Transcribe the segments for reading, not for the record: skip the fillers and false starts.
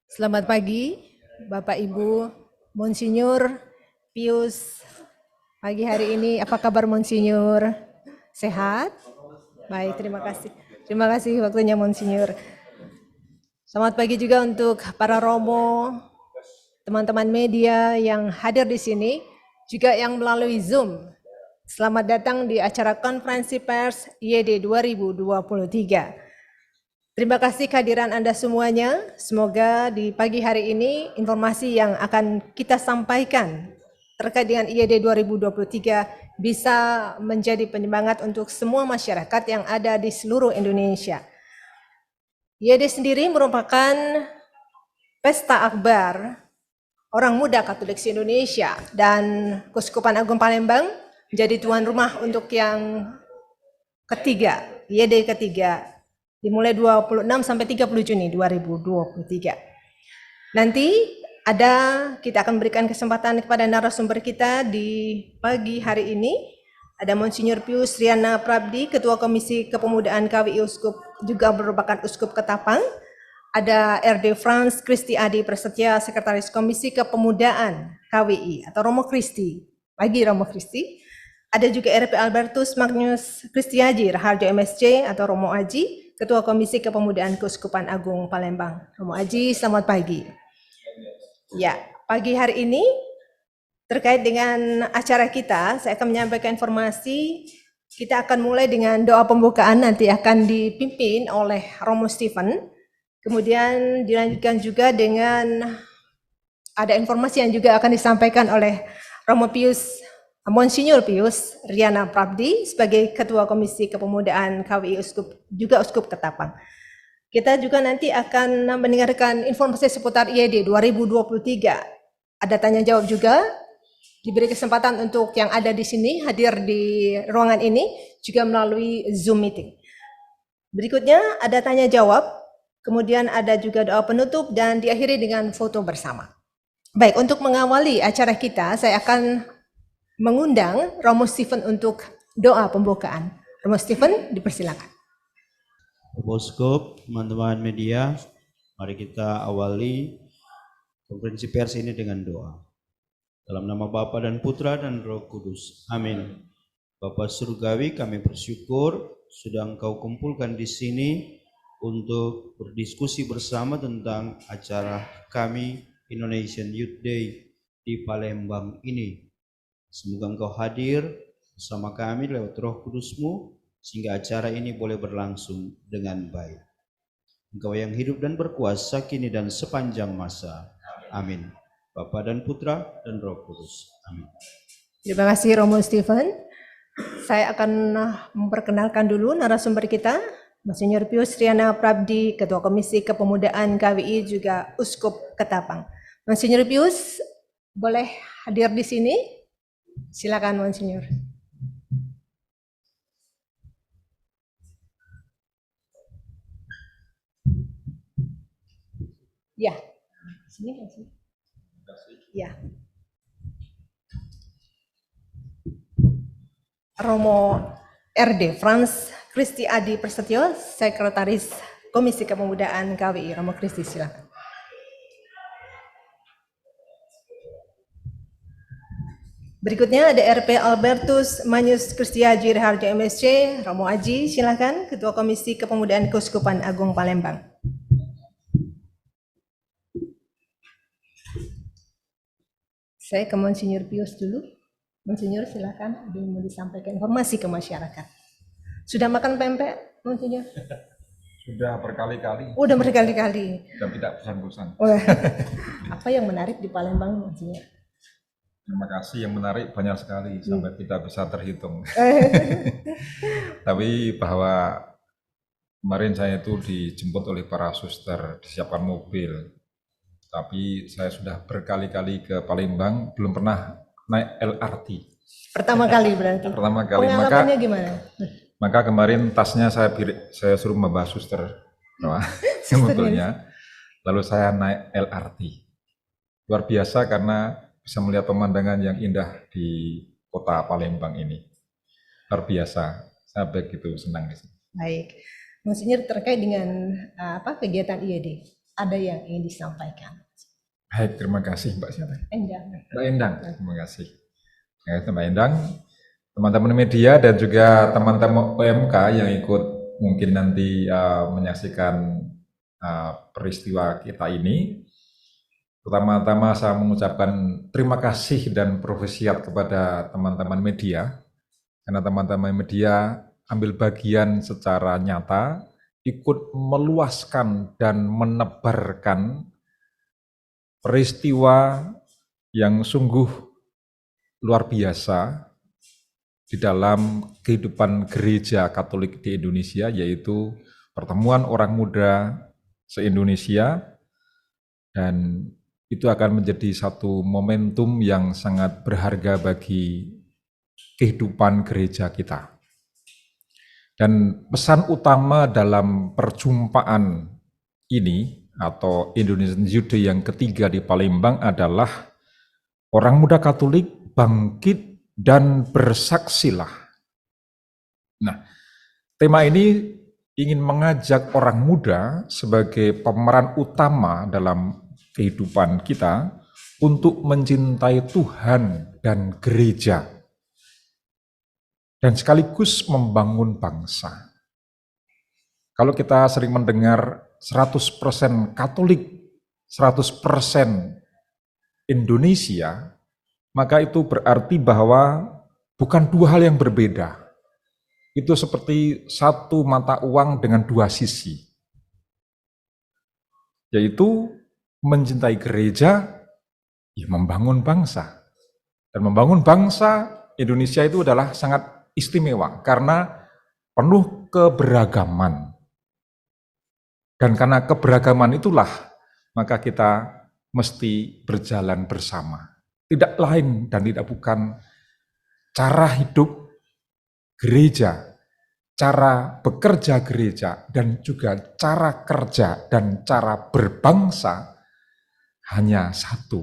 Selamat pagi, Bapak Ibu, Monsinyur Pius. Pagi hari ini, apa kabar Monsinyur? Sehat? Baik, terima kasih. Terima kasih waktunya Monsinyur. Selamat pagi juga untuk para romo, teman-teman media yang hadir di sini, juga yang melalui Zoom. Selamat datang di acara konferensi pers YD 2023. Terima kasih kehadiran Anda semuanya. Semoga di pagi hari ini informasi yang akan kita sampaikan terkait dengan IED 2023 bisa menjadi penyemangat untuk semua masyarakat yang ada di seluruh Indonesia. IED sendiri merupakan pesta akbar orang muda Katolik se-Indonesia, dan Keuskupan Agung Palembang menjadi tuan rumah untuk yang ketiga, IED ketiga, dimulai 26 sampai 30 Juni 2023. Nanti kita akan berikan kesempatan kepada narasumber kita di pagi hari ini. Ada Monsinyur Pius Riana Prabdi, Ketua Komisi Kepemudaan KWI Uskup, juga merupakan Uskup Ketapang. Ada RD Franz Kristi Adi Prasetya, Sekretaris Komisi Kepemudaan KWI atau Romo Kristi. Pagi Romo Kristi. Ada juga RP Albertus Magnus Kristiaji Raharjo MSC atau Romo Aji, Ketua Komisi Kepemudaan Keuskupan Agung Palembang. Romo Aji, selamat pagi. Ya, pagi hari ini terkait dengan acara kita, saya akan menyampaikan informasi. Kita akan mulai dengan doa pembukaan, nanti akan dipimpin oleh Romo Stephen. Kemudian dilanjutkan juga dengan ada informasi yang juga akan disampaikan oleh Romo Pius, Monsinyur Pius Riana Prabdi sebagai Ketua Komisi Kepemudaan KWI Uskup, juga Uskup Ketapang. Kita juga nanti akan mendengarkan informasi seputar IED 2023. Ada tanya jawab juga, diberi kesempatan untuk yang ada di sini hadir di ruangan ini juga melalui Zoom meeting. Berikutnya ada tanya jawab, kemudian ada juga doa penutup dan diakhiri dengan foto bersama. Baik, untuk mengawali acara kita, saya akan mengundang Romo Stephen untuk doa pembukaan. Romo Stephen, dipersilakan. Boskop, teman-teman media, mari kita awali konferensi pers ini dengan doa. Dalam nama Bapa dan Putra dan Roh Kudus. Amin. Bapa Surgawi, kami bersyukur sudah Engkau kumpulkan di sini untuk berdiskusi bersama tentang acara kami Indonesian Youth Day di Palembang ini. Semoga Engkau hadir bersama kami lewat Roh Kudus-Mu sehingga acara ini boleh berlangsung dengan baik. Engkau yang hidup dan berkuasa kini dan sepanjang masa. Amin. Bapa dan Putra dan Roh Kudus. Amin. Terima kasih Romo Stephen. Saya akan memperkenalkan dulu narasumber kita, Monsinyur Pius Riana Prabdi, Ketua Komisi Kepemudaan KWI juga Uskup Ketapang. Monsinyur Pius, boleh hadir di sini? Silakan Monsinyur. Ya, sini kan sih. Ya. Romo RD Franz Kristi Adi Prasetyo, Sekretaris Komisi Kepemudaan KWI. Romo Kristi, silakan. Berikutnya ada RP Albertus Magnus Kristiaji Raharjo MSC, Romo Aji, silakan, Ketua Komisi Kepemudaan Keuskupan Agung Palembang. Saya ke Monsinyur Pius dulu. Monsinyur, silakan, ada yang mau disampaikan informasi ke masyarakat. Sudah makan pempek, Monsinyur? Sudah berkali-kali. Udah berkali-kali. Dan tidak bosan-bosan. Apa yang menarik di Palembang, Monsinyur? Terima kasih, yang menarik banyak sekali sampai tidak bisa terhitung. Tapi bahwa kemarin saya itu dijemput oleh para suster, disiapkan mobil. Tapi saya sudah berkali-kali ke Palembang, belum pernah naik LRT. Pertama kali berarti? Pertama kali. Pengalamannya gimana? Maka kemarin tasnya saya suruh membawa suster mobilnya. Lalu saya naik LRT. Luar biasa karena bisa melihat pemandangan yang indah di kota Palembang ini. Luar biasa, saya begitu senang. Baik, Monsinyur terkait dengan kegiatan IED? ada yang ingin disampaikan. Baik, terima kasih Mbak siapa? Endah. Mbak Endang, terima kasih. Ya, Mbak Endang, teman-teman media dan juga teman-teman OMK yang ikut mungkin nanti menyaksikan peristiwa kita ini. Pertama-tama saya mengucapkan terima kasih dan profesiat kepada teman-teman media, karena teman-teman media ambil bagian secara nyata, ikut meluaskan dan menebarkan peristiwa yang sungguh luar biasa di dalam kehidupan gereja Katolik di Indonesia, yaitu pertemuan orang muda se-Indonesia, dan itu akan menjadi satu momentum yang sangat berharga bagi kehidupan gereja kita. Dan pesan utama dalam perjumpaan ini atau Indonesian Youth Day yang ketiga di Palembang adalah orang muda Katolik bangkit dan bersaksilah. Nah, tema ini ingin mengajak orang muda sebagai pemeran utama dalam kehidupan kita untuk mencintai Tuhan dan gereja, dan sekaligus membangun bangsa. Kalau kita sering mendengar 100% Katolik, 100% Indonesia, maka itu berarti bahwa bukan dua hal yang berbeda. Itu seperti satu mata uang dengan dua sisi, yaitu mencintai gereja, ya membangun bangsa. Dan membangun bangsa Indonesia itu adalah sangat istimewa karena penuh keberagaman. Dan karena keberagaman itulah maka kita mesti berjalan bersama. Tidak lain dan tidak bukan cara hidup gereja, cara bekerja gereja, dan juga cara kerja dan cara berbangsa hanya satu,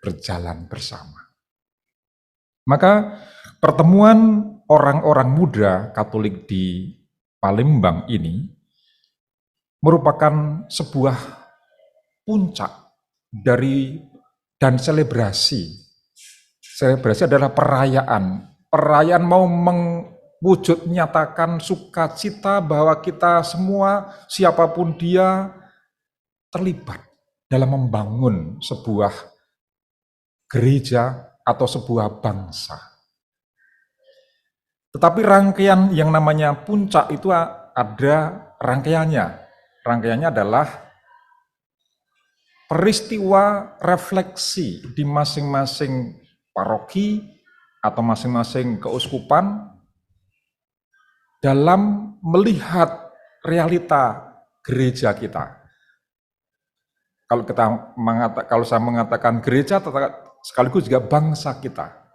berjalan bersama. Maka pertemuan orang-orang muda Katolik di Palembang ini merupakan sebuah puncak dari dan selebrasi. Selebrasi adalah perayaan. Perayaan mau mewujud nyatakan sukacita bahwa kita semua, siapapun dia, terlibat dalam membangun sebuah gereja atau sebuah bangsa. Tetapi rangkaian yang namanya puncak itu ada rangkaiannya. Rangkaiannya adalah peristiwa refleksi di masing-masing paroki atau masing-masing keuskupan dalam melihat realita gereja kita. Kalau saya mengatakan gereja, sekaligus juga bangsa kita.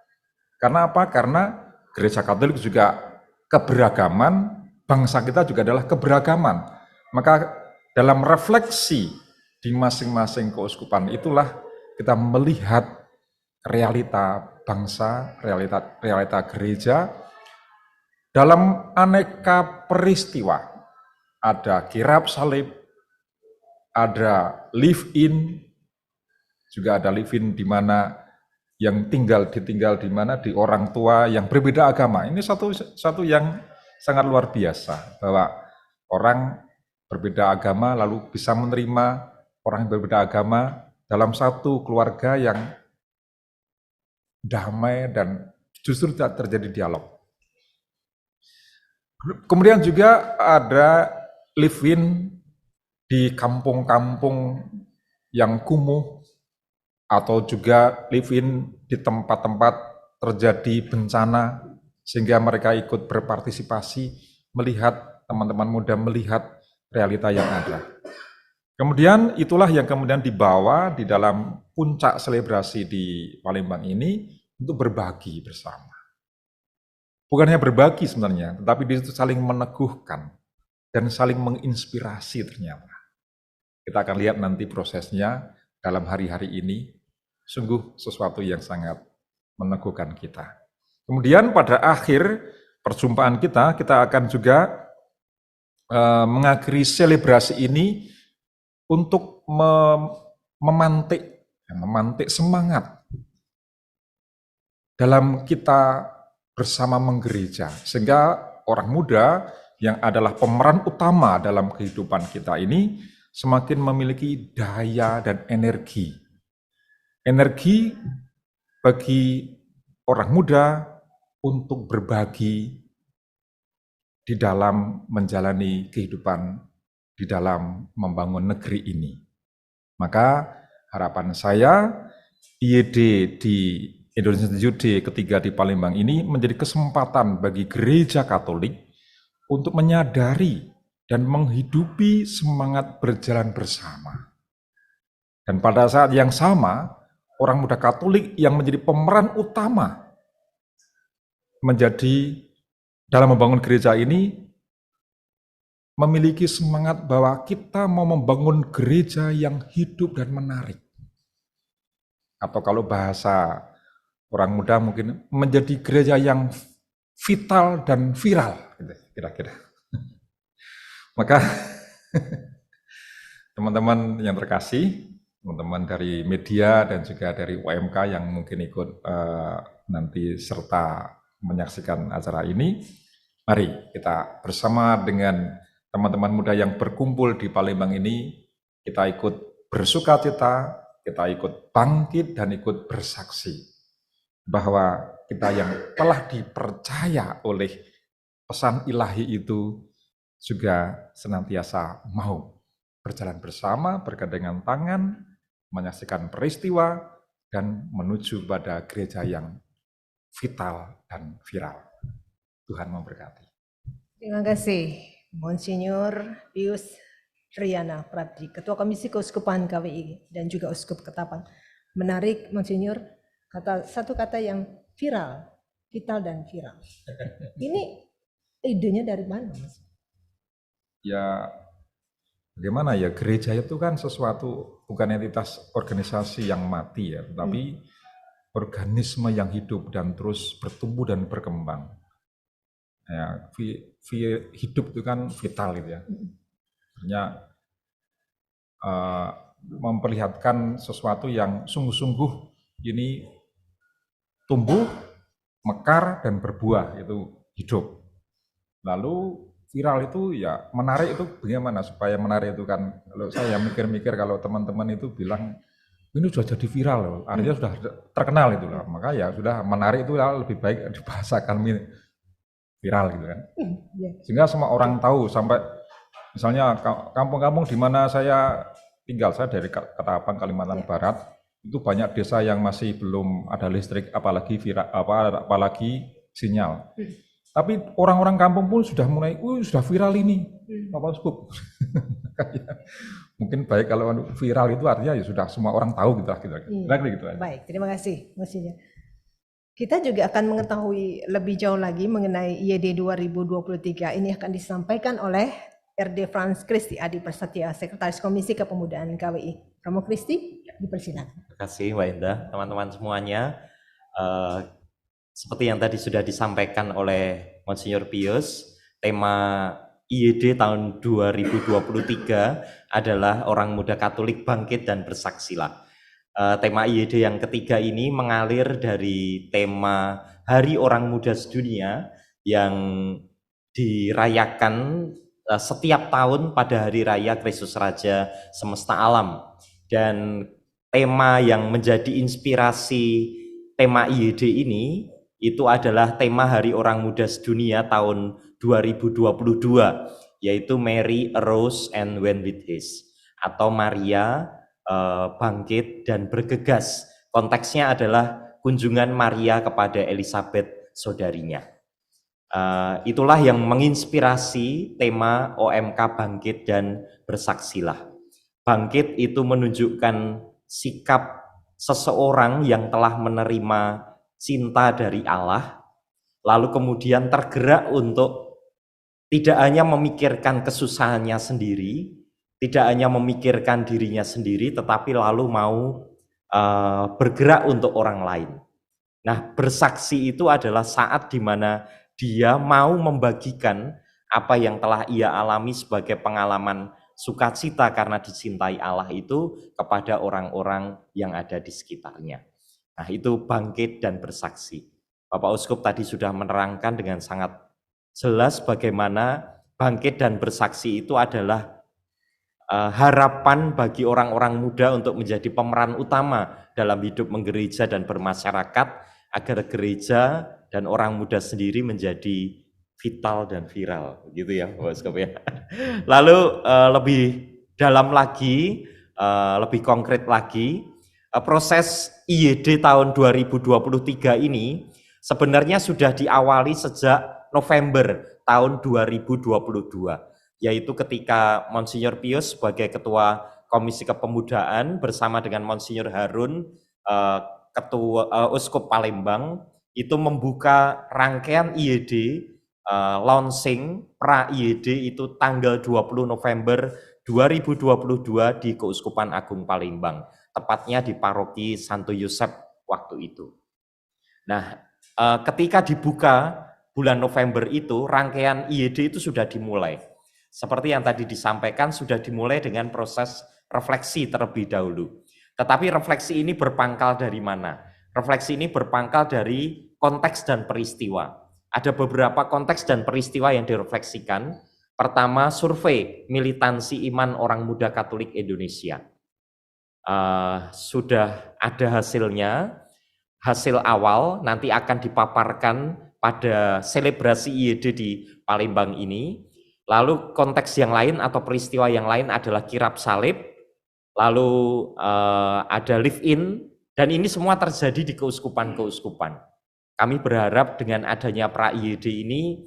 Karena apa? Karena gereja Katolik juga keberagaman, bangsa kita juga adalah keberagaman. Maka dalam refleksi di masing-masing keuskupan itulah kita melihat realita bangsa, realita gereja dalam aneka peristiwa. Ada kirab salib, ada live-in, juga ada live-in di mana yang ditinggal di mana di orang tua yang berbeda agama. Ini satu yang sangat luar biasa bahwa orang berbeda agama lalu bisa menerima orang yang berbeda agama dalam satu keluarga yang damai dan justru tidak terjadi dialog. Kemudian juga ada live-in di kampung-kampung yang kumuh, atau juga live-in di tempat-tempat terjadi bencana, sehingga mereka ikut berpartisipasi, melihat teman-teman muda melihat realita yang ada. Kemudian itulah yang kemudian dibawa di dalam puncak selebrasi di Palembang ini untuk berbagi bersama. Bukan hanya berbagi sebenarnya, tetapi di situ saling meneguhkan dan saling menginspirasi ternyata. Kita akan lihat nanti prosesnya dalam hari-hari ini, sungguh sesuatu yang sangat meneguhkan kita. Kemudian pada akhir perjumpaan kita akan juga mengakhiri selebrasi ini untuk memantik semangat dalam kita bersama menggereja, sehingga orang muda yang adalah pemeran utama dalam kehidupan kita ini semakin memiliki daya dan energi. Energi bagi orang muda untuk berbagi di dalam menjalani kehidupan, di dalam membangun negeri ini. Maka harapan saya, IYD di Indonesian Youth Day ketiga di Palembang ini menjadi kesempatan bagi gereja Katolik untuk menyadari dan menghidupi semangat berjalan bersama. Dan pada saat yang sama, orang muda Katolik yang menjadi pemeran utama menjadi dalam membangun gereja ini memiliki semangat bahwa kita mau membangun gereja yang hidup dan menarik. Atau kalau bahasa orang muda mungkin menjadi gereja yang vital dan viral, gitu, kira-kira. Maka teman-teman yang terkasih, teman-teman dari media dan juga dari UMK yang mungkin ikut nanti serta menyaksikan acara ini, mari kita bersama dengan teman-teman muda yang berkumpul di Palembang ini, kita ikut bersukacita, kita ikut bangkit dan ikut bersaksi bahwa kita yang telah dipercaya oleh pesan ilahi itu juga senantiasa mau berjalan bersama, bergandengan tangan, menyaksikan peristiwa, dan menuju pada gereja yang vital dan viral. Tuhan memberkati. Terima kasih, Monsinyur Pius Riana Prabdi, Ketua Komisi Keuskupan KWI dan juga Uskup Ketapang. Menarik, Monsinyur, satu kata yang viral, vital dan viral. Ini idenya dari mana, Mas? Ya, bagaimana ya, gereja itu kan sesuatu, bukan entitas organisasi yang mati ya, tetapi organisme yang hidup dan terus bertumbuh dan berkembang. Ya, hidup itu kan vital gitu ya. Artinya memperlihatkan sesuatu yang sungguh-sungguh ini tumbuh, mekar, dan berbuah, itu hidup. Lalu viral itu ya menarik, itu bagaimana supaya menarik itu kan, kalau saya mikir-mikir kalau teman-teman itu bilang ini sudah jadi viral loh, artinya sudah terkenal itu loh, maka ya sudah menarik itu lebih baik dibahasakan viral gitu kan. Sehingga semua orang tahu, sampai misalnya kampung-kampung di mana saya tinggal, saya dari Ketapang, Kalimantan Barat, itu banyak desa yang masih belum ada listrik, apalagi sinyal. Tapi orang-orang kampung pun sudah mulai, sudah viral ini, Bapak Uskup. Mungkin baik kalau viral itu artinya ya sudah semua orang tahu gitu. Gitu. Baik, terima kasih, Monsinyur. Kita juga akan mengetahui lebih jauh lagi mengenai IYD 2023. Ini akan disampaikan oleh RD Frans Kristi Adi Prasetya, Sekretaris Komisi Kepemudaan KWI. Romo Kristi, dipersilakan. Terima kasih, Mbak Indah, teman-teman semuanya. Seperti yang tadi sudah disampaikan oleh Monsinyur Pius, tema IYD tahun 2023 adalah Orang Muda Katolik Bangkit dan Bersaksilah. Tema IYD yang ketiga ini mengalir dari tema Hari Orang Muda Sedunia yang dirayakan setiap tahun pada Hari Raya Kristus Raja Semesta Alam. Dan tema yang menjadi inspirasi tema IYD ini itu adalah tema Hari Orang Muda Sedunia tahun 2022, yaitu Mary arose and went with his, atau Maria bangkit dan bergegas. Konteksnya adalah kunjungan Maria kepada Elizabeth, saudarinya. Itulah yang menginspirasi tema OMK Bangkit dan Bersaksilah. Bangkit itu menunjukkan sikap seseorang yang telah menerima cinta dari Allah, lalu kemudian tergerak untuk tidak hanya memikirkan kesusahannya sendiri, tidak hanya memikirkan dirinya sendiri, tetapi lalu mau bergerak untuk orang lain. Nah, bersaksi itu adalah saat di mana dia mau membagikan apa yang telah ia alami sebagai pengalaman sukacita karena dicintai Allah itu kepada orang-orang yang ada di sekitarnya. Nah, itu bangkit dan bersaksi. Bapak Uskup tadi sudah menerangkan dengan sangat jelas bagaimana bangkit dan bersaksi itu adalah harapan bagi orang-orang muda untuk menjadi pemeran utama dalam hidup menggereja dan bermasyarakat, agar gereja dan orang muda sendiri menjadi vital dan viral, gitu ya, Bapak Uskup ya. Lalu lebih dalam lagi, lebih konkret lagi, proses IYD tahun 2023 ini sebenarnya sudah diawali sejak November tahun 2022, yaitu ketika Monsinyur Pius sebagai Ketua Komisi Kepemudaan bersama dengan Monsinyur Harun, Ketua Uskup Palembang, itu membuka rangkaian IYD, launching pra IYD itu tanggal 20 November 2022 di Keuskupan Agung Palembang, tepatnya di Paroki Santo Yosep waktu itu. Nah, ketika dibuka bulan November itu, rangkaian IYD itu sudah dimulai. Seperti yang tadi disampaikan, sudah dimulai dengan proses refleksi terlebih dahulu. Tetapi refleksi ini berpangkal dari mana? Refleksi ini berpangkal dari konteks dan peristiwa. Ada beberapa konteks dan peristiwa yang direfleksikan. Pertama, survei militansi iman orang muda Katolik Indonesia. Sudah ada hasilnya, hasil awal nanti akan dipaparkan pada selebrasi IYD di Palembang ini. Lalu konteks yang lain atau peristiwa yang lain adalah kirap salib, lalu ada live-in, dan ini semua terjadi di keuskupan-keuskupan. Kami berharap dengan adanya pra-IYD ini,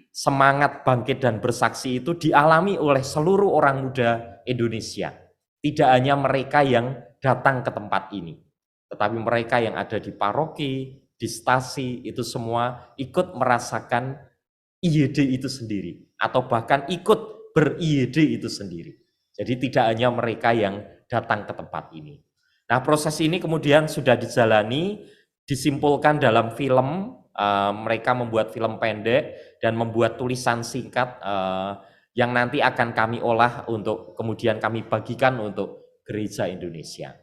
semangat bangkit dan bersaksi itu dialami oleh seluruh orang muda Indonesia. Tidak hanya mereka yang datang ke tempat ini, tetapi mereka yang ada di paroki, di stasi, itu semua ikut merasakan IYD itu sendiri, atau bahkan ikut ber-IYD itu sendiri. Jadi tidak hanya mereka yang datang ke tempat ini. Nah, proses ini kemudian sudah dijalani, disimpulkan dalam film. Mereka membuat film pendek dan membuat tulisan singkat yang nanti akan kami olah untuk kemudian kami bagikan untuk gereja Indonesia.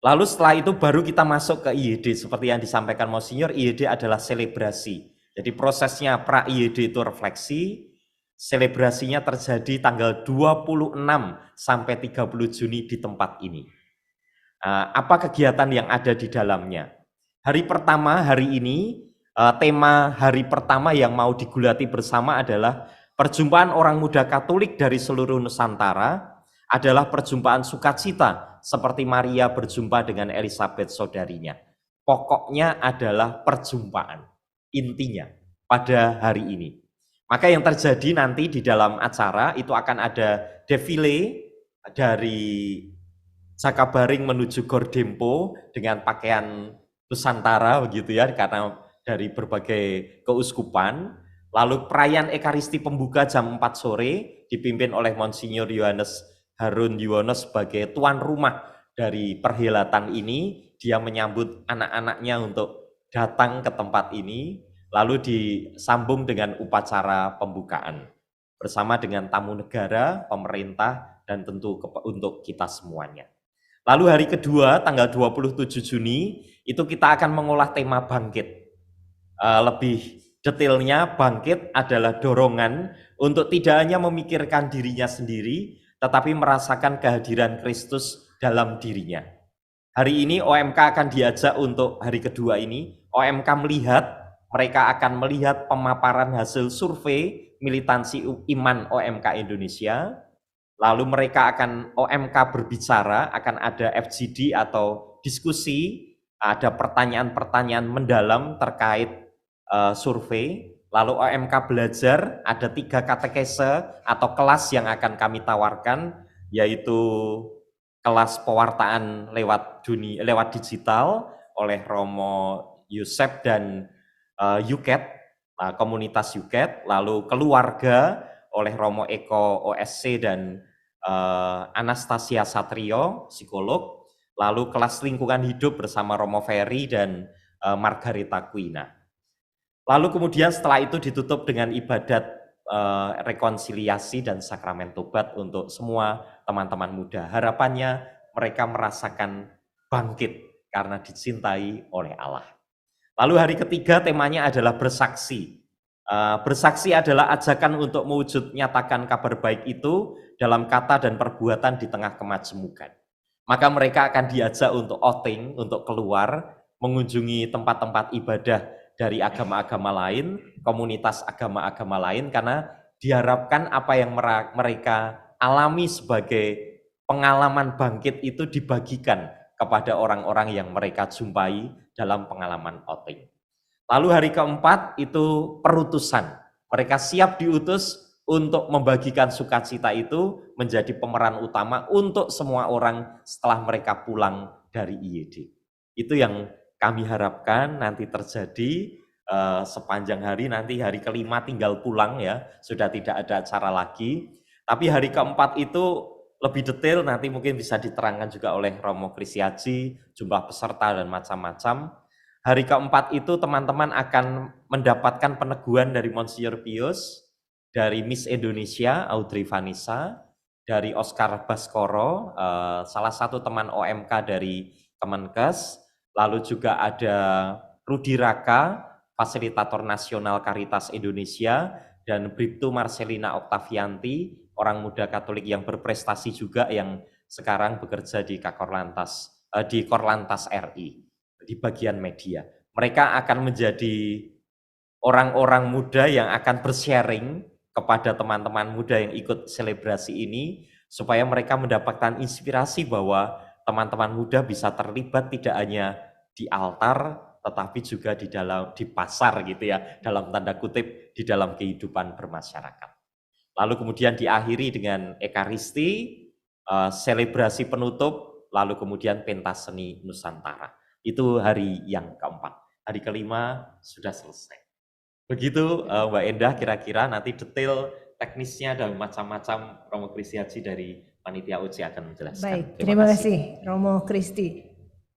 Lalu setelah itu baru kita masuk ke IYD. Seperti yang disampaikan Monsinyur, IYD adalah selebrasi. Jadi prosesnya pra-IYD itu refleksi, selebrasinya terjadi tanggal 26 sampai 30 Juni di tempat ini. Apa kegiatan yang ada di dalamnya? Hari pertama, hari ini, tema hari pertama yang mau digulati bersama adalah perjumpaan orang muda Katolik dari seluruh Nusantara, adalah perjumpaan sukacita seperti Maria berjumpa dengan Elizabeth saudarinya. Pokoknya adalah perjumpaan, intinya pada hari ini. Maka yang terjadi nanti di dalam acara itu akan ada defile dari Jakabaring menuju Gordempo dengan pakaian Nusantara begitu ya, karena dari berbagai keuskupan. Lalu perayaan Ekaristi pembuka jam 4 sore dipimpin oleh Monsinyur Yohanes Harun Yuwono sebagai tuan rumah dari perhelatan ini. Dia menyambut anak-anaknya untuk datang ke tempat ini, lalu disambung dengan upacara pembukaan bersama dengan tamu negara, pemerintah, dan tentu untuk kita semuanya. Lalu hari kedua, tanggal 27 Juni, itu kita akan mengolah tema bangkit. Lebih detailnya, bangkit adalah dorongan untuk tidak hanya memikirkan dirinya sendiri, tetapi merasakan kehadiran Kristus dalam dirinya. Hari ini OMK akan diajak untuk hari kedua ini, OMK mereka akan melihat pemaparan hasil survei militansi iman OMK Indonesia. Lalu mereka akan OMK berbicara, akan ada FGD atau diskusi, ada pertanyaan-pertanyaan mendalam terkait survei. Lalu OMK belajar, ada 3 katekese atau kelas yang akan kami tawarkan, yaitu kelas pewartaan lewat digital oleh Romo Yosep dan Yuket, komunitas Yuket, lalu keluarga oleh Romo Eko OSC dan Anastasia Satrio, psikolog, lalu kelas lingkungan hidup bersama Romo Ferry dan Margareta Quina. Lalu kemudian setelah itu ditutup dengan ibadat rekonsiliasi dan sakramen tobat untuk semua teman-teman muda. Harapannya mereka merasakan bangkit karena dicintai oleh Allah. Lalu hari ketiga temanya adalah bersaksi. Bersaksi adalah ajakan untuk mewujud nyatakan kabar baik itu dalam kata dan perbuatan di tengah kemajemukan. Maka mereka akan diajak untuk outing, untuk keluar, mengunjungi tempat-tempat ibadah dari agama-agama lain, komunitas agama-agama lain, karena diharapkan apa yang mereka alami sebagai pengalaman bangkit itu dibagikan kepada orang-orang yang mereka jumpai dalam pengalaman outing. Lalu hari keempat itu perutusan. Mereka siap diutus untuk membagikan sukacita itu menjadi pemeran utama untuk semua orang setelah mereka pulang dari IYD. Itu yang kami harapkan nanti terjadi sepanjang hari. Nanti hari kelima tinggal pulang ya, sudah tidak ada acara lagi. Tapi hari keempat itu lebih detail, nanti mungkin bisa diterangkan juga oleh Romo Krisyaji, jumlah peserta dan macam-macam. Hari keempat itu teman-teman akan mendapatkan peneguhan dari Monsinyur Pius, dari Miss Indonesia, Audrey Vanessa, dari Oscar Baskoro, salah satu teman OMK dari Kemenkes, lalu juga ada Rudi Raka, Fasilitator Nasional Karitas Indonesia, dan Bribtu Marcelina Oktavianti, orang muda Katolik yang berprestasi juga yang sekarang bekerja di Korlantas RI. Di bagian media. Mereka akan menjadi orang-orang muda yang akan bersharing kepada teman-teman muda yang ikut selebrasi ini, supaya mereka mendapatkan inspirasi bahwa teman-teman muda bisa terlibat tidak hanya di altar, tetapi juga di pasar gitu ya, dalam tanda kutip, di dalam kehidupan bermasyarakat. Lalu kemudian diakhiri dengan Ekaristi, selebrasi penutup, lalu kemudian pentas seni Nusantara. Itu hari yang keempat. Hari kelima sudah selesai. Begitu Mbak Endah, kira-kira nanti detail teknisnya dan macam-macam Romo Krisyaji dari Panitia OC akan menjelaskan. Baik, terima kasih Romo Kristi.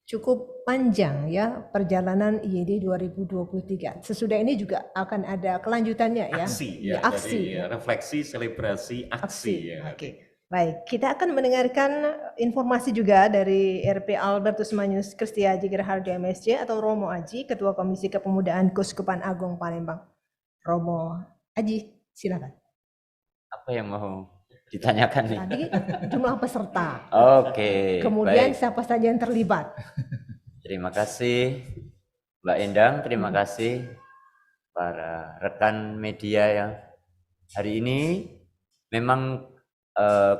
Cukup panjang ya perjalanan IYD 2023. Sesudah ini juga akan ada kelanjutannya ya. Aksi ya, aksi. Jadi, refleksi, selebrasi, aksi. Ya. Oke. Baik, kita akan mendengarkan informasi juga dari RP Albertus Manius Kristiaji Gerhardi MSC atau Romo Aji, Ketua Komisi Kepemudaan Keuskupan Agung Palembang. Romo Aji, silakan. Apa yang mau ditanyakan nih? Tadi jumlah peserta. Oke. Kemudian baik. siapa saja yang terlibat. Terima kasih Mbak Endang, terima kasih para rekan media yang hari ini memang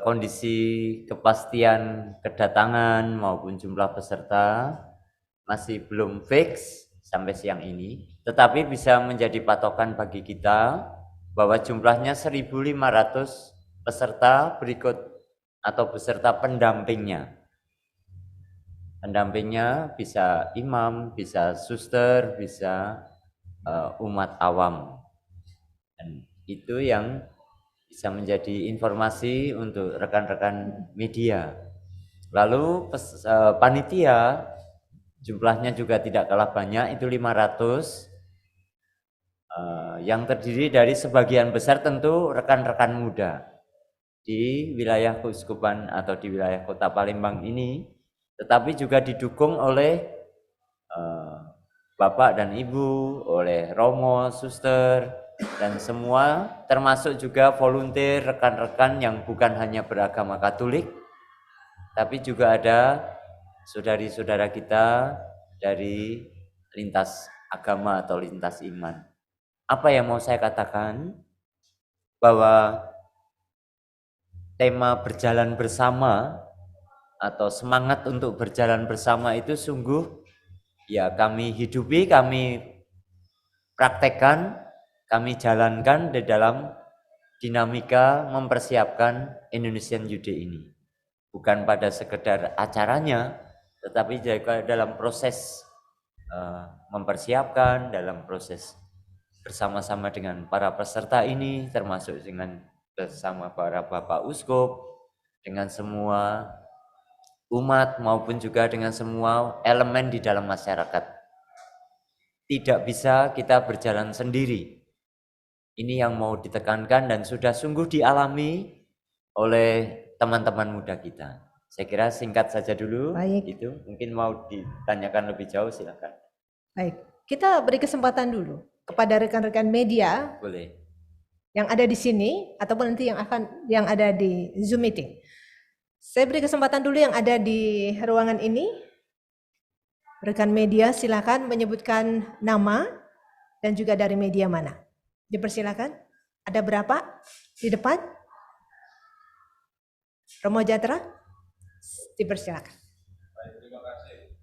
kondisi kepastian kedatangan maupun jumlah peserta masih belum fix sampai siang ini, tetapi bisa menjadi patokan bagi kita bahwa jumlahnya 1.500 peserta berikut atau peserta pendampingnya. Pendampingnya bisa imam, bisa suster, bisa umat awam. Dan itu yang bisa menjadi informasi untuk rekan-rekan media. Lalu panitia jumlahnya juga tidak kalah banyak, itu 500, yang terdiri dari sebagian besar tentu rekan-rekan muda di wilayah keuskupan atau di wilayah kota Palembang ini, tetapi juga didukung oleh Bapak dan Ibu, oleh Romo, Suster, dan semua, termasuk juga volunteer rekan-rekan yang bukan hanya beragama Katolik, tapi juga ada saudari-saudara kita dari lintas agama atau lintas iman. Apa yang mau saya katakan? Bahwa tema berjalan bersama atau semangat untuk berjalan bersama itu sungguh ya kami hidupi, kami praktekkan, kami jalankan di dalam dinamika mempersiapkan Indonesian Youth Day ini. Bukan pada sekedar acaranya, tetapi juga dalam proses mempersiapkan, dalam proses bersama-sama dengan para peserta ini, termasuk dengan bersama para Bapak Uskup, dengan semua umat maupun juga dengan semua elemen di dalam masyarakat. Tidak bisa kita berjalan sendiri. Ini yang mau ditekankan dan sudah sungguh dialami oleh teman-teman muda kita. Saya kira singkat saja dulu. Baik. Itu mungkin mau ditanyakan lebih jauh, silakan. Baik, kita beri kesempatan dulu kepada rekan-rekan media Boleh. yang ada di sini ataupun nanti yang ada di Zoom meeting. Saya beri kesempatan dulu yang ada di ruangan ini. Rekan media silakan menyebutkan nama dan juga dari media mana. Dipersilakan. Ada berapa di depan? Romo Jatra? Dipersilakan. Terima kasih.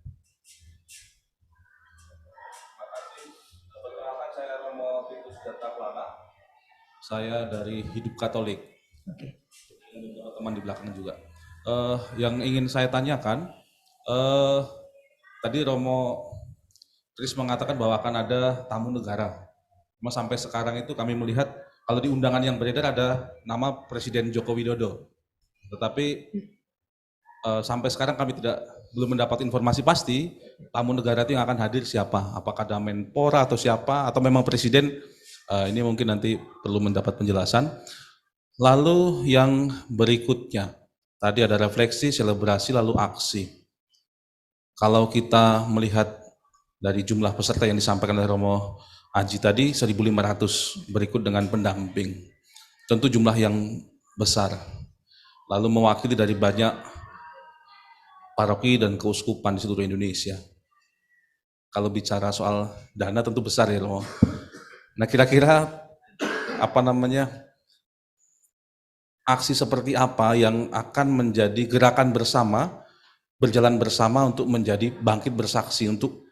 Perkenalkan, saya Romo Titus Jataplana. Saya dari Hidup Katolik. Oke. Teman di belakang juga. Yang ingin saya tanyakan, tadi Romo Tris mengatakan bahwa akan ada tamu negara. Cuma sampai sekarang itu kami melihat kalau di undangan yang beredar ada nama Presiden Joko Widodo. Tetapi sampai sekarang kami belum mendapat informasi pasti tamu negara itu yang akan hadir siapa. Apakah ada Menpora atau siapa atau memang Presiden? Ini mungkin nanti perlu mendapat penjelasan. Lalu yang berikutnya, tadi ada refleksi, selebrasi, lalu aksi. Kalau kita melihat dari jumlah peserta yang disampaikan oleh Romo Aji tadi 1.500 berikut dengan pendamping. Tentu jumlah yang besar. Lalu mewakili dari banyak paroki dan keuskupan di seluruh Indonesia. Kalau bicara soal dana tentu besar ya Romo. Nah kira-kira aksi seperti apa yang akan menjadi gerakan bersama, berjalan bersama untuk menjadi bangkit bersaksi untuk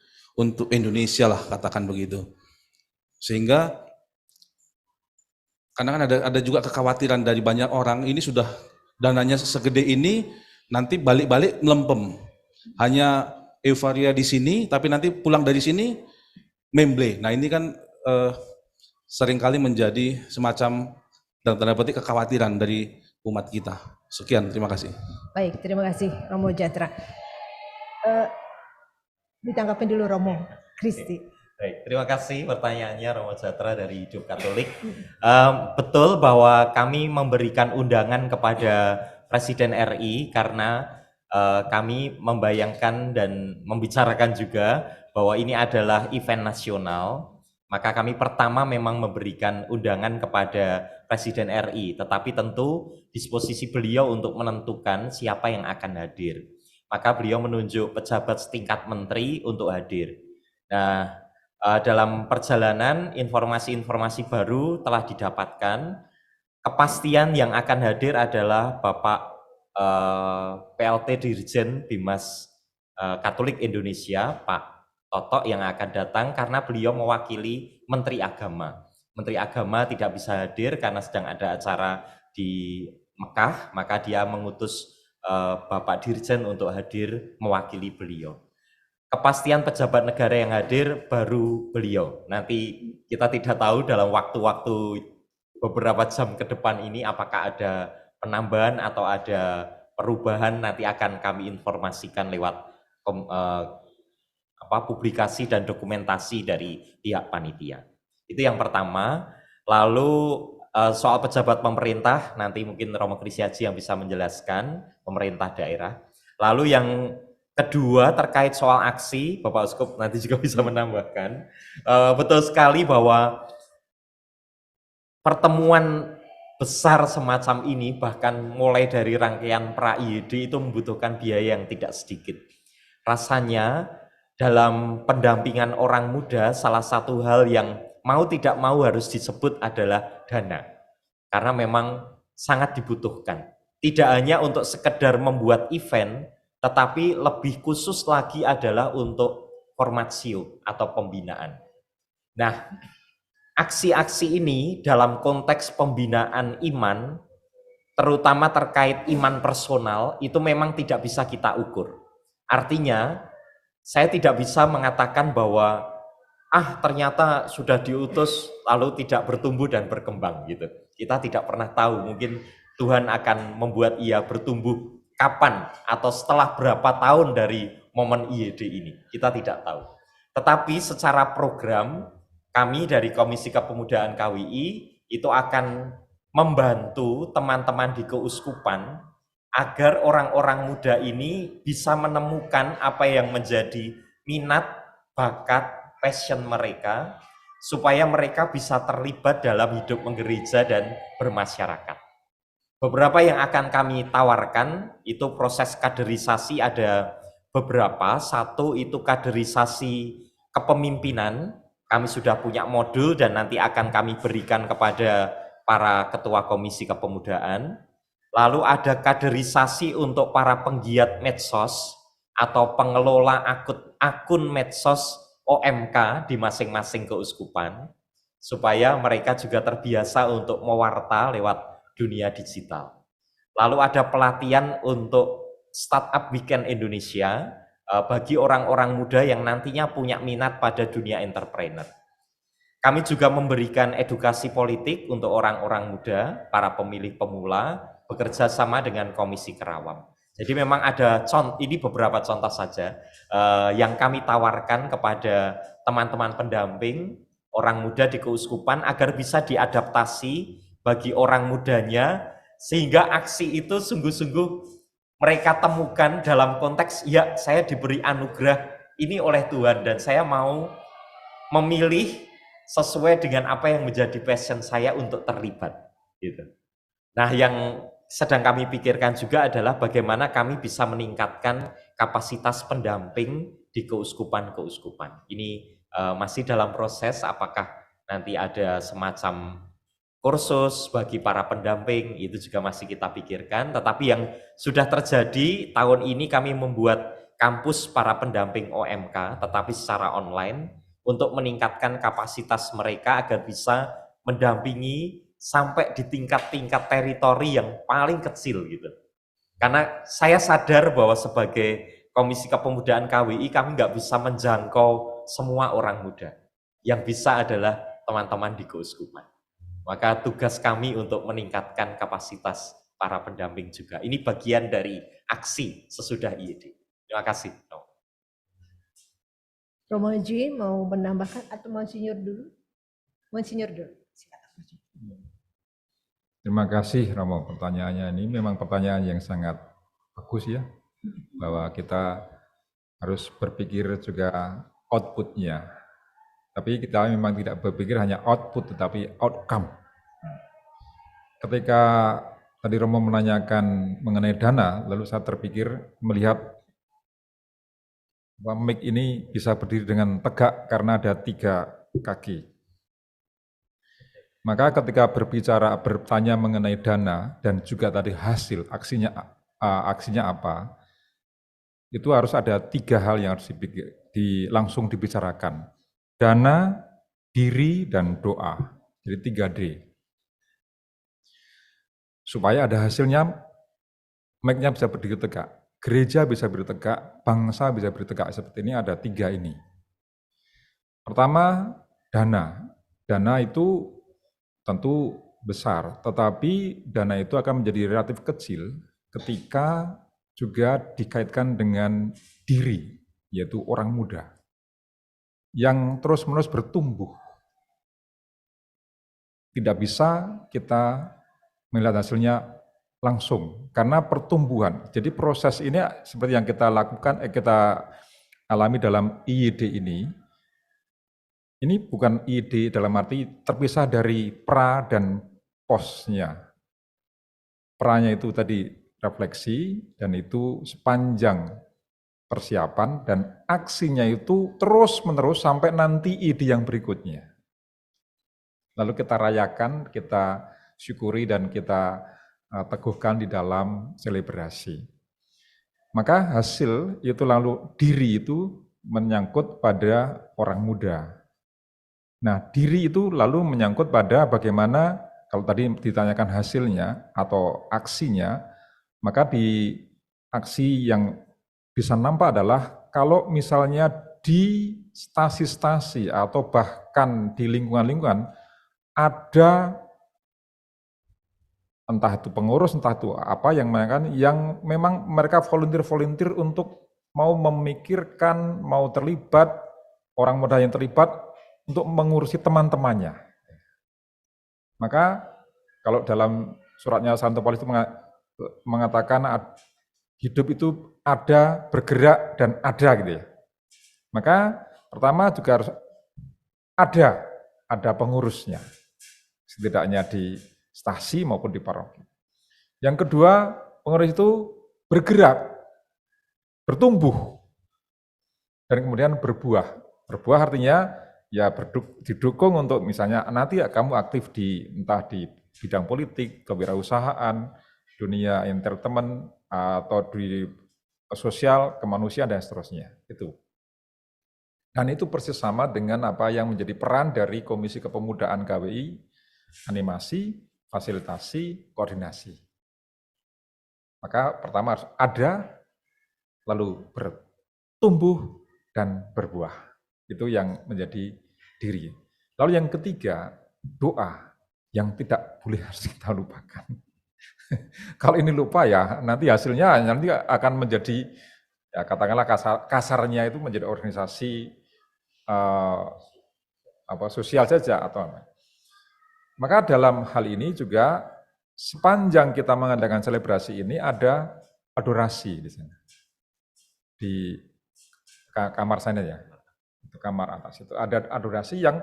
Indonesia lah, katakan begitu. Sehingga karena kan ada juga kekhawatiran dari banyak orang, ini sudah dananya segede ini, nanti balik-balik melempem. Hanya euforia di sini, tapi nanti pulang dari sini memble. Nah ini kan seringkali menjadi semacam dalam tanda petik kekhawatiran dari umat kita. Sekian, terima kasih. Baik, terima kasih Romo Jatra. Ditanggapi dulu Romo Kristi. Baik, terima kasih pertanyaannya Romo Jatra dari Hidup Katolik. Betul bahwa kami memberikan undangan kepada Presiden RI karena kami membayangkan dan membicarakan juga bahwa ini adalah event nasional. Maka kami pertama memang memberikan undangan kepada Presiden RI, tetapi tentu disposisi beliau untuk menentukan siapa yang akan hadir. Maka beliau menunjuk pejabat setingkat menteri untuk hadir. Nah, dalam perjalanan informasi-informasi baru telah didapatkan. Kepastian yang akan hadir adalah Bapak PLT Dirjen Bimas Katolik Indonesia, Pak Toto yang akan datang karena beliau mewakili Menteri Agama. Menteri Agama tidak bisa hadir karena sedang ada acara di Mekah, maka dia mengutus Bapak Dirjen untuk hadir mewakili beliau. Kepastian pejabat negara yang hadir baru beliau. Nanti kita tidak tahu dalam waktu-waktu beberapa jam ke depan ini apakah ada penambahan atau ada perubahan, nanti akan kami informasikan lewat publikasi dan dokumentasi dari pihak panitia. Itu yang pertama. Lalu soal pejabat pemerintah, nanti mungkin Romo Kristiaji yang bisa menjelaskan, pemerintah daerah. Lalu yang kedua terkait soal aksi, Bapak Uskup nanti juga bisa menambahkan. Betul sekali bahwa pertemuan besar semacam ini, bahkan mulai dari rangkaian pra-IYD itu membutuhkan biaya yang tidak sedikit. Rasanya dalam pendampingan orang muda, salah satu hal yang mau tidak mau harus disebut adalah dana. Karena memang sangat dibutuhkan. Tidak hanya untuk sekedar membuat event, tetapi lebih khusus lagi adalah untuk formatio atau pembinaan. Nah, aksi-aksi ini dalam konteks pembinaan iman, terutama terkait iman personal, itu memang tidak bisa kita ukur. Artinya, saya tidak bisa mengatakan bahwa ternyata sudah diutus lalu tidak bertumbuh dan berkembang gitu. Kita tidak pernah tahu, mungkin Tuhan akan membuat ia bertumbuh kapan atau setelah berapa tahun dari momen IYD ini. Kita tidak tahu. Tetapi secara program kami dari Komisi Kepemudaan KWI itu akan membantu teman-teman di keuskupan agar orang-orang muda ini bisa menemukan apa yang menjadi minat, bakat, passion mereka, supaya mereka bisa terlibat dalam hidup menggereja dan bermasyarakat. Beberapa yang akan kami tawarkan itu proses kaderisasi ada beberapa. Satu itu kaderisasi kepemimpinan. Kami sudah punya modul dan nanti akan kami berikan kepada para ketua komisi kepemudaan. Lalu ada kaderisasi untuk para penggiat medsos atau pengelola akun medsos OMK di masing-masing keuskupan, supaya mereka juga terbiasa untuk mewarta lewat dunia digital. Lalu ada pelatihan untuk Startup Weekend Indonesia bagi orang-orang muda yang nantinya punya minat pada dunia entrepreneur. Kami juga memberikan edukasi politik untuk orang-orang muda, para pemilih pemula, bekerja sama dengan Komisi Kerawam. Jadi memang ada ini beberapa contoh saja yang kami tawarkan kepada teman-teman pendamping orang muda di keuskupan agar bisa diadaptasi bagi orang mudanya, sehingga aksi itu sungguh-sungguh mereka temukan dalam konteks, ya saya diberi anugerah ini oleh Tuhan dan saya mau memilih sesuai dengan apa yang menjadi passion saya untuk terlibat. Gitu. Nah, yang sedang kami pikirkan juga adalah bagaimana kami bisa meningkatkan kapasitas pendamping di keuskupan-keuskupan. Ini masih dalam proses, apakah nanti ada semacam kursus bagi para pendamping, itu juga masih kita pikirkan. Tetapi yang sudah terjadi, tahun ini kami membuat kampus para pendamping OMK, tetapi secara online, untuk meningkatkan kapasitas mereka agar bisa mendampingi sampai di tingkat-tingkat teritori yang paling kecil gitu. Karena saya sadar bahwa sebagai Komisi Kepemudaan KWI kami nggak bisa menjangkau semua orang muda. Yang bisa adalah teman-teman di keuskupan. Maka tugas kami untuk meningkatkan kapasitas para pendamping juga. Ini bagian dari aksi sesudah IED. Terima kasih. Romoji mau menambahkan atau Monsinyur dulu? Monsinyur dulu. Silakan. Terima kasih Romo, pertanyaannya ini memang pertanyaan yang sangat bagus ya, bahwa kita harus berpikir juga outputnya. Tapi kita memang tidak berpikir hanya output, tetapi outcome. Ketika tadi Romo menanyakan mengenai dana, lalu saya terpikir melihat bahwa MIK ini bisa berdiri dengan tegak karena ada 3 kaki. Maka ketika bertanya mengenai dana dan juga tadi hasil, aksinya apa, itu harus ada 3 hal yang harus langsung dibicarakan. Dana, diri, dan doa. Jadi 3D. Supaya ada hasilnya, MIK-nya bisa berdiri tegak. Gereja bisa berdiri tegak, bangsa bisa berdiri tegak. Seperti ini ada 3 ini. Pertama, dana. Dana itu tentu besar, tetapi dana itu akan menjadi relatif kecil ketika juga dikaitkan dengan diri, yaitu orang muda, yang terus-menerus bertumbuh. Tidak bisa kita melihat hasilnya langsung, karena pertumbuhan. Jadi proses ini seperti yang kita lakukan, kita alami dalam IED ini bukan IED dalam arti terpisah dari pra dan postnya. Pra-nya itu tadi refleksi, dan itu sepanjang persiapan, dan aksinya itu terus-menerus sampai nanti IED yang berikutnya. Lalu kita rayakan, kita syukuri, dan kita teguhkan di dalam selebrasi. Maka hasil itu lalu diri itu menyangkut pada orang muda. Nah, diri itu lalu menyangkut pada bagaimana, kalau tadi ditanyakan hasilnya atau aksinya, maka di aksi yang bisa nampak adalah kalau misalnya di stasi-stasi atau bahkan di lingkungan-lingkungan ada entah itu pengurus, entah itu apa yang memang mereka volunteer untuk mau memikirkan, mau terlibat, orang muda yang terlibat untuk mengurusi teman-temannya. Maka kalau dalam suratnya Santo Paulus itu mengatakan hidup itu ada, bergerak, dan ada gitu ya. Maka pertama juga harus ada pengurusnya, setidaknya di stasi maupun di paroki. Yang kedua, pengurus itu bergerak, bertumbuh, dan kemudian berbuah. Berbuah artinya ya didukung untuk misalnya nanti kamu aktif entah di bidang politik, kewirausahaan, dunia entertainment, atau di sosial, kemanusiaan, dan seterusnya. Itu. Dan itu persis sama dengan apa yang menjadi peran dari Komisi Kepemudaan KWI, animasi, fasilitasi, koordinasi. Maka pertama harus ada, lalu bertumbuh dan berbuah. Itu yang menjadi diri. Lalu yang ketiga, doa yang tidak boleh harus kita lupakan. Kalau ini lupa ya, nanti hasilnya nanti akan menjadi, ya katakanlah kasarnya itu menjadi organisasi sosial saja atau apa. Maka dalam hal ini juga sepanjang kita mengadakan selebrasi ini ada adorasi di sana. Di kamar sana ya, itu kamar atas itu ada adorasi yang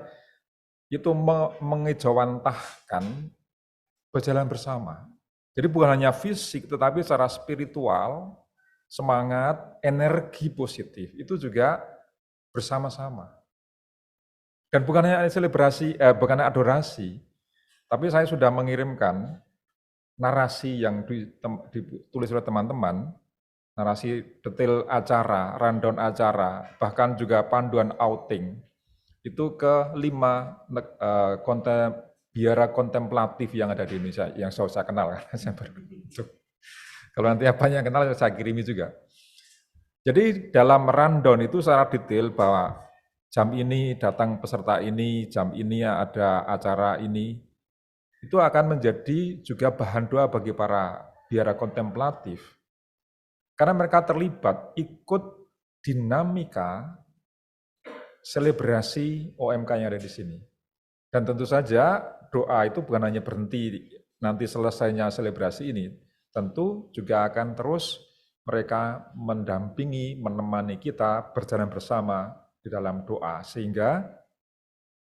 itu mengejawantahkan berjalan bersama. Jadi bukan hanya fisik tetapi secara spiritual, semangat, energi positif itu juga bersama-sama. Dan bukan hanya selebrasi, bukan hanya adorasi, tapi saya sudah mengirimkan narasi yang ditulis oleh teman-teman, narasi detail acara, rundown acara, bahkan juga panduan outing, itu ke 5 biara kontemplatif yang ada di Indonesia, yang saya kenal, karena saya baru itu. Kalau nanti apa yang kenal, saya kirimi juga. Jadi dalam rundown itu secara detail bahwa jam ini datang peserta ini, jam ini ada acara ini, itu akan menjadi juga bahan doa bagi para biara kontemplatif. Karena mereka terlibat ikut dinamika selebrasi OMK yang ada di sini. Dan tentu saja doa itu bukan hanya berhenti nanti selesainya selebrasi ini, tentu juga akan terus mereka mendampingi, menemani kita berjalan bersama di dalam doa, sehingga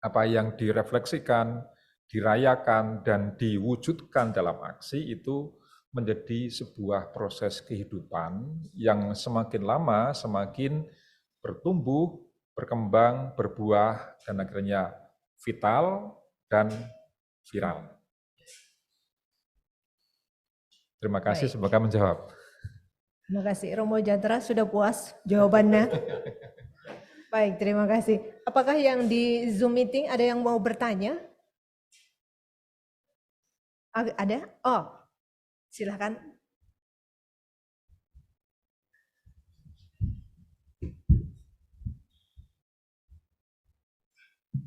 apa yang direfleksikan, dirayakan, dan diwujudkan dalam aksi itu menjadi sebuah proses kehidupan yang semakin lama semakin bertumbuh, berkembang, berbuah, dan akhirnya vital dan viral. Terima kasih, semoga menjawab. Terima kasih. Romo Jantara sudah puas jawabannya? Baik, terima kasih. Apakah yang di Zoom meeting ada yang mau bertanya? Ada? Oh, silakan.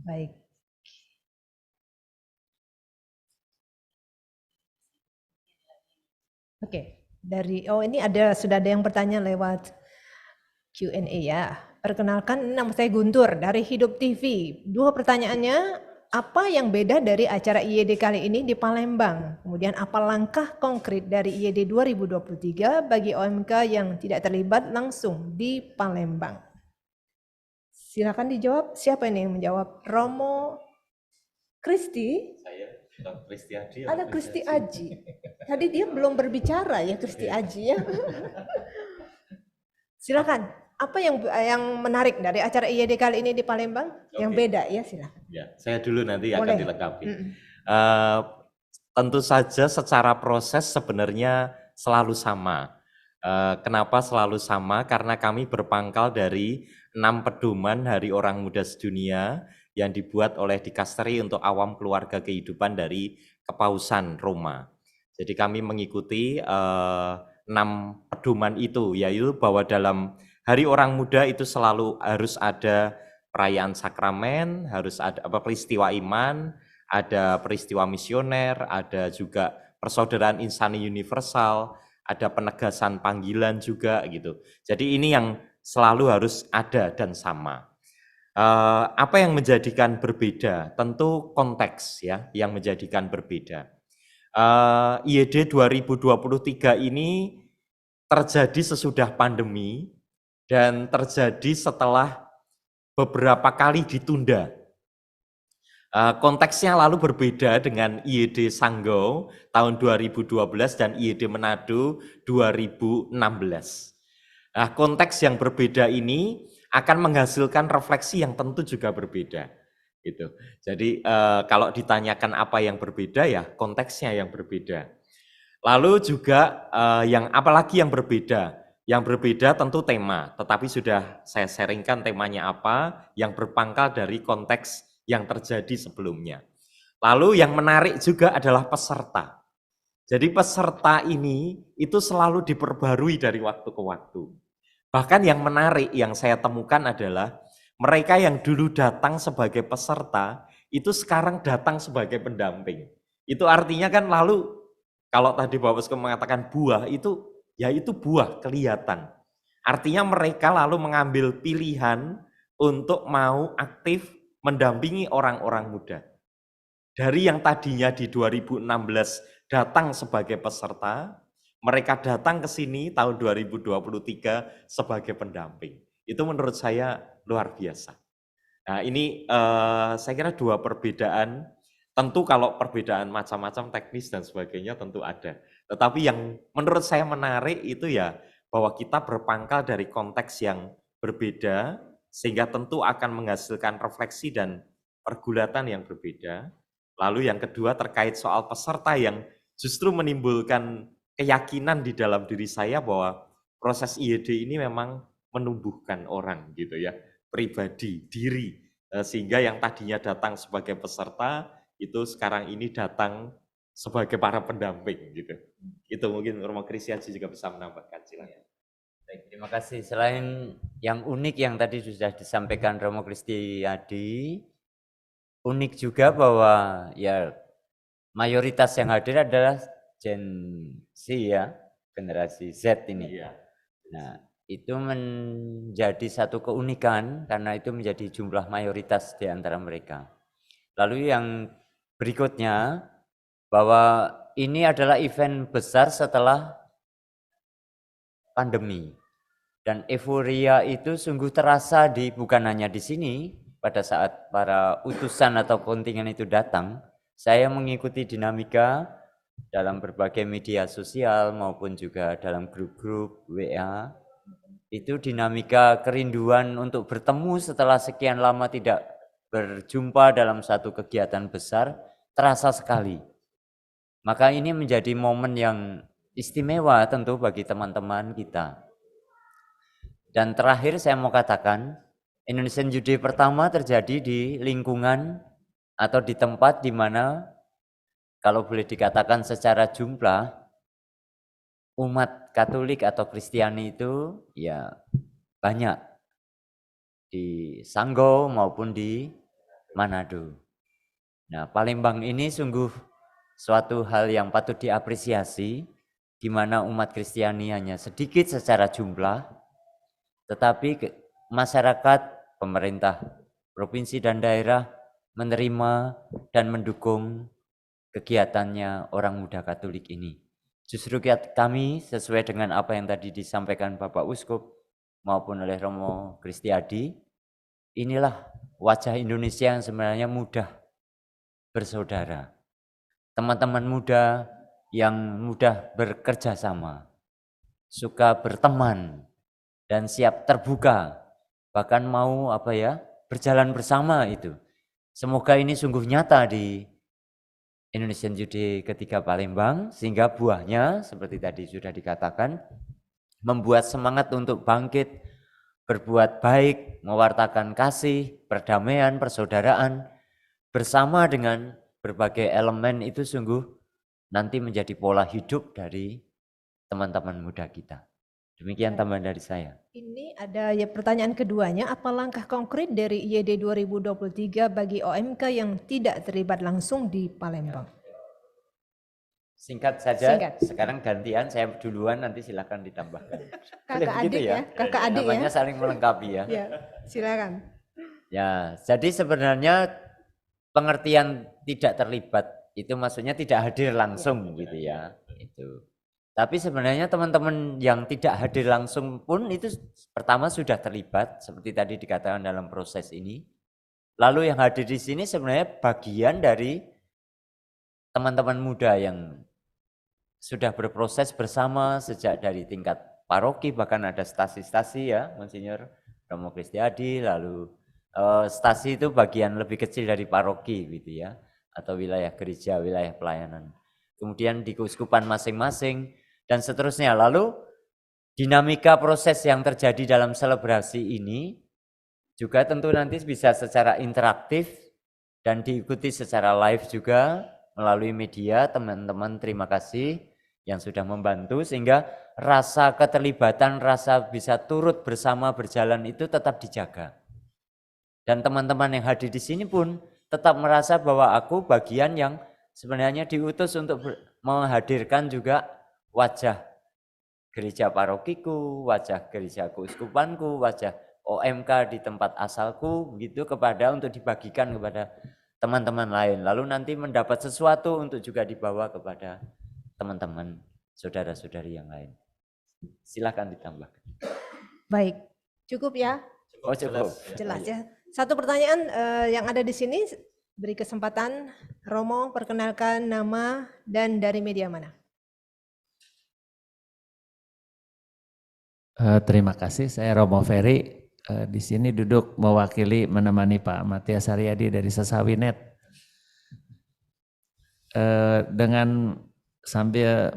Baik. Oke, ini sudah ada yang bertanya lewat Q&A ya. Perkenalkan, nama saya Guntur dari Hidup TV. 2 pertanyaannya, apa yang beda dari acara IYD kali ini di Palembang? Kemudian apa langkah konkret dari IYD 2023 bagi OMK yang tidak terlibat langsung di Palembang? Silakan dijawab. Siapa ini yang menjawab? Romo Kristi? Saya Kristi Aji. Ada Kristi Aji. Tadi dia belum berbicara ya, Kristi Aji ya. Silakan. Apa yang menarik dari acara IYD kali ini di Palembang? Yang beda ya, silakan. Ya, saya dulu nanti Boleh. akan dilengkapi. Tentu saja secara proses sebenarnya selalu sama. Kenapa selalu sama? Karena kami berpangkal dari 6 pedoman Hari Orang Muda Sedunia yang dibuat oleh Dikasteri untuk Awam Keluarga Kehidupan dari Kepausan Roma. Jadi kami mengikuti 6 pedoman itu, yaitu bahwa dalam Hari Orang Muda itu selalu harus ada perayaan sakramen, harus ada peristiwa iman, ada peristiwa misioner, ada juga persaudaraan insani universal, ada penegasan panggilan juga gitu. Jadi ini yang selalu harus ada dan sama. Apa yang menjadikan berbeda? Tentu konteks ya yang menjadikan berbeda. IED 2023 ini terjadi sesudah pandemi dan terjadi setelah beberapa kali ditunda. Konteksnya lalu berbeda dengan IED Sanggau tahun 2012 dan IED Manado 2016. Nah, konteks yang berbeda ini akan menghasilkan refleksi yang tentu juga berbeda. Gitu. Jadi kalau ditanyakan apa yang berbeda ya konteksnya yang berbeda. Lalu juga yang apalagi yang berbeda? Yang berbeda tentu tema, tetapi sudah saya sharingkan temanya apa yang berpangkal dari konteks yang terjadi sebelumnya. Lalu yang menarik juga adalah peserta. Jadi peserta ini itu selalu diperbarui dari waktu ke waktu. Bahkan yang menarik yang saya temukan adalah mereka yang dulu datang sebagai peserta itu sekarang datang sebagai pendamping. Itu artinya kan lalu kalau tadi Bapak Usko mengatakan buah itu ya itu buah kelihatan. Artinya mereka lalu mengambil pilihan untuk mau aktif mendampingi orang-orang muda. Dari yang tadinya di 2016 datang sebagai peserta, mereka datang ke sini tahun 2023 sebagai pendamping. Itu menurut saya luar biasa. Nah ini saya kira dua perbedaan, tentu kalau perbedaan macam-macam teknis dan sebagainya tentu ada. Tetapi yang menurut saya menarik itu ya bahwa kita berpangkal dari konteks yang berbeda, sehingga tentu akan menghasilkan refleksi dan pergulatan yang berbeda. Lalu yang kedua terkait soal peserta yang justru menimbulkan keyakinan di dalam diri saya bahwa proses IED ini memang menumbuhkan orang gitu ya, pribadi, diri. Sehingga yang tadinya datang sebagai peserta itu sekarang ini datang sebagai para pendamping gitu. Itu mungkin Romo Kristiaji juga bisa menambahkan, silakan. Baik, terima kasih. Selain yang unik yang tadi sudah disampaikan Romo Kristiadi, unik juga bahwa ya mayoritas yang hadir adalah Gen Z ya, generasi Z ini. Nah, itu menjadi satu keunikan karena itu menjadi jumlah mayoritas di antara mereka. Lalu yang berikutnya bahwa ini adalah event besar setelah pandemi. Dan euforia itu sungguh terasa bukan hanya di sini, pada saat para utusan atau kontingen itu datang, saya mengikuti dinamika dalam berbagai media sosial maupun juga dalam grup-grup WA. Itu dinamika kerinduan untuk bertemu setelah sekian lama tidak berjumpa dalam satu kegiatan besar, terasa sekali. Maka ini menjadi momen yang istimewa tentu bagi teman-teman kita. Dan terakhir saya mau katakan, Indonesian Youth Day pertama terjadi di lingkungan atau di tempat di mana kalau boleh dikatakan secara jumlah umat Katolik atau Kristiani itu ya banyak di Sanggau maupun di Manado. Nah, Palembang ini sungguh suatu hal yang patut diapresiasi, di mana umat Kristiani hanya sedikit secara jumlah, tetapi masyarakat, pemerintah, provinsi dan daerah menerima dan mendukung kegiatannya orang muda Katolik ini. Justru kami sesuai dengan apa yang tadi disampaikan Bapak Uskup maupun oleh Romo Kristiadi, inilah wajah Indonesia yang sebenarnya mudah bersaudara. Teman-teman muda yang mudah bekerja sama, suka berteman, dan siap terbuka, bahkan mau berjalan bersama itu. Semoga ini sungguh nyata di Indonesian Youth Day ketiga Palembang, sehingga buahnya seperti tadi sudah dikatakan, membuat semangat untuk bangkit, berbuat baik, mewartakan kasih, perdamaian, persaudaraan, bersama dengan berbagai elemen itu sungguh nanti menjadi pola hidup dari teman-teman muda kita. Demikian tambahan dari saya. Ini ada ya pertanyaan keduanya, apa langkah konkret dari IED 2023 bagi OMK yang tidak terlibat langsung di Palembang? Singkat saja, Singkat. Sekarang gantian, saya duluan, nanti silakan ditambahkan. Kakak adik ya, kakak adik Namanya ya. saling melengkapi ya. Ya, silakan. Ya, jadi sebenarnya pengertian tidak terlibat itu maksudnya tidak hadir langsung gitu ya. Itu. Tapi sebenarnya teman-teman yang tidak hadir langsung pun itu pertama sudah terlibat seperti tadi dikatakan dalam proses ini. Lalu yang hadir di sini sebenarnya bagian dari teman-teman muda yang sudah berproses bersama sejak dari tingkat paroki, bahkan ada stasi-stasi ya, Monsinyur Romo Kristiadi, lalu stasi itu bagian lebih kecil dari paroki gitu ya, atau wilayah gereja, wilayah pelayanan. Kemudian di keuskupan masing-masing dan seterusnya. Lalu dinamika proses yang terjadi dalam selebrasi ini juga tentu nanti bisa secara interaktif dan diikuti secara live juga melalui media. Teman-teman terima kasih yang sudah membantu sehingga rasa keterlibatan, rasa bisa turut bersama berjalan itu tetap dijaga. Dan teman-teman yang hadir di sini pun tetap merasa bahwa aku bagian yang sebenarnya diutus untuk menghadirkan juga wajah gereja parokiku, wajah gereja keuskupanku, wajah OMK di tempat asalku begitu kepada untuk dibagikan kepada teman-teman lain. Lalu nanti mendapat sesuatu untuk juga dibawa kepada teman-teman, saudara-saudari yang lain. Silakan ditambah. Baik, cukup ya? Oh cukup. Jelas ya. Satu pertanyaan yang ada di sini, beri kesempatan Romo perkenalkan nama dan dari media mana. Terima kasih, saya Romo Ferry. Di sini duduk mewakili menemani Pak Matias Haryadi dari Sesawinet. Dengan sambil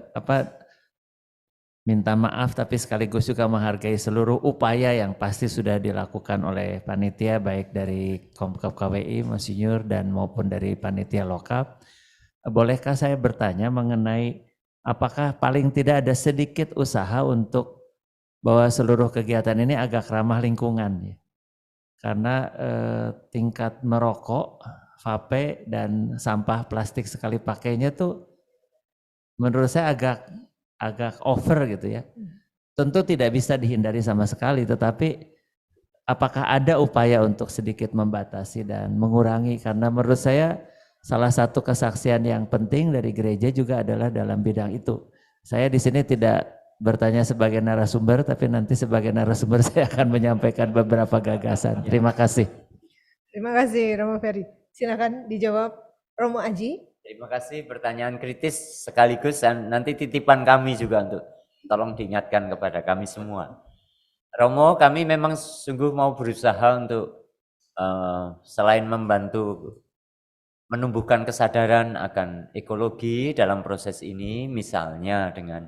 minta maaf tapi sekaligus juga menghargai seluruh upaya yang pasti sudah dilakukan oleh panitia baik dari Komkap KWI, Monsinyur dan maupun dari panitia lokal. Bolehkah saya bertanya mengenai apakah paling tidak ada sedikit usaha untuk bahwa seluruh kegiatan ini agak ramah lingkungan ya. Karena tingkat merokok, vape dan sampah plastik sekali pakainya tuh menurut saya agak over gitu ya. Tentu tidak bisa dihindari sama sekali, tetapi apakah ada upaya untuk sedikit membatasi dan mengurangi, karena menurut saya salah satu kesaksian yang penting dari gereja juga adalah dalam bidang itu. Saya di sini tidak bertanya sebagai narasumber, tapi nanti sebagai narasumber saya akan menyampaikan beberapa gagasan. Terima kasih. Terima kasih Romo Ferry. Silakan dijawab Romo Aji. Terima kasih pertanyaan kritis sekaligus dan nanti titipan kami juga untuk tolong diingatkan kepada kami semua. Romo, kami memang sungguh mau berusaha untuk selain membantu menumbuhkan kesadaran akan ekologi dalam proses ini, misalnya dengan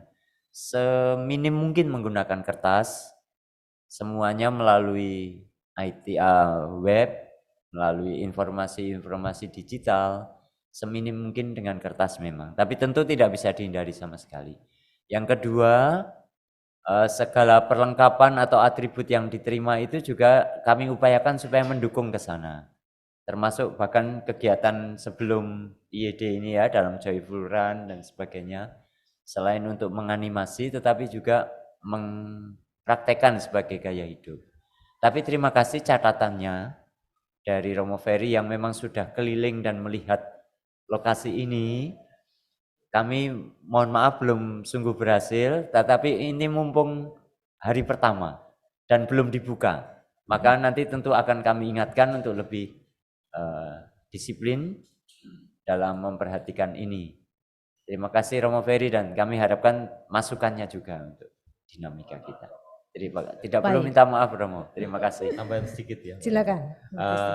seminim mungkin menggunakan kertas, semuanya melalui IT, web, melalui informasi-informasi digital, seminim mungkin dengan kertas memang. Tapi tentu tidak bisa dihindari sama sekali. Yang kedua, segala perlengkapan atau atribut yang diterima itu juga kami upayakan supaya mendukung ke sana. Termasuk bahkan kegiatan sebelum IED ini ya, dalam Joyful Run dan sebagainya. Selain untuk menganimasi tetapi juga mempraktekkan sebagai gaya hidup. Tapi terima kasih catatannya dari Romo Ferry yang memang sudah keliling dan melihat lokasi ini. Kami mohon maaf belum sungguh berhasil, tetapi ini mumpung hari pertama dan belum dibuka. Maka nanti tentu akan kami ingatkan untuk lebih disiplin dalam memperhatikan ini. Terima kasih Romo Ferry dan kami harapkan masukannya juga untuk dinamika kita. Jadi tidak perlu minta maaf Romo. Terima kasih. Tambahan sedikit ya. Silakan.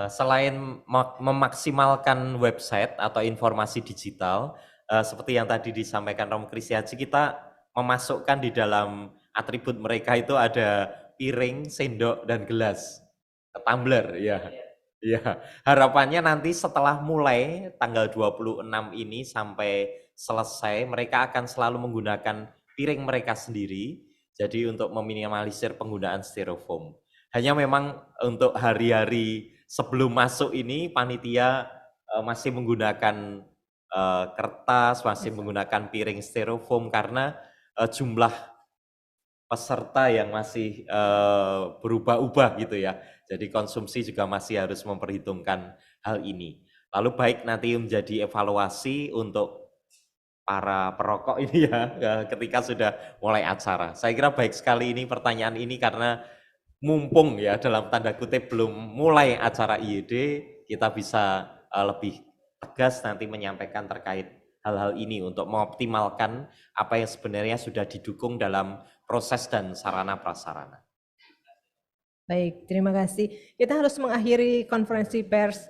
Selain memaksimalkan website atau informasi digital, seperti yang tadi disampaikan Romo Kristiaji, kita memasukkan di dalam atribut mereka itu ada piring, sendok, dan gelas, tumbler ya. Ya, harapannya nanti setelah mulai tanggal 26 ini sampai selesai, mereka akan selalu menggunakan piring mereka sendiri. Jadi untuk meminimalisir penggunaan styrofoam. Hanya memang untuk hari-hari sebelum masuk ini panitia masih menggunakan kertas, masih menggunakan piring styrofoam karena jumlah peserta yang masih berubah-ubah gitu ya. Jadi konsumsi juga masih harus memperhitungkan hal ini. Lalu baik nanti menjadi evaluasi untuk para perokok ini ya ketika sudah mulai acara. Saya kira baik sekali ini pertanyaan ini karena mumpung ya dalam tanda kutip belum mulai acara IYD, kita bisa lebih tegas nanti menyampaikan terkait hal-hal ini untuk mengoptimalkan apa yang sebenarnya sudah didukung dalam proses dan sarana prasarana. Baik, terima kasih. Kita harus mengakhiri konferensi pers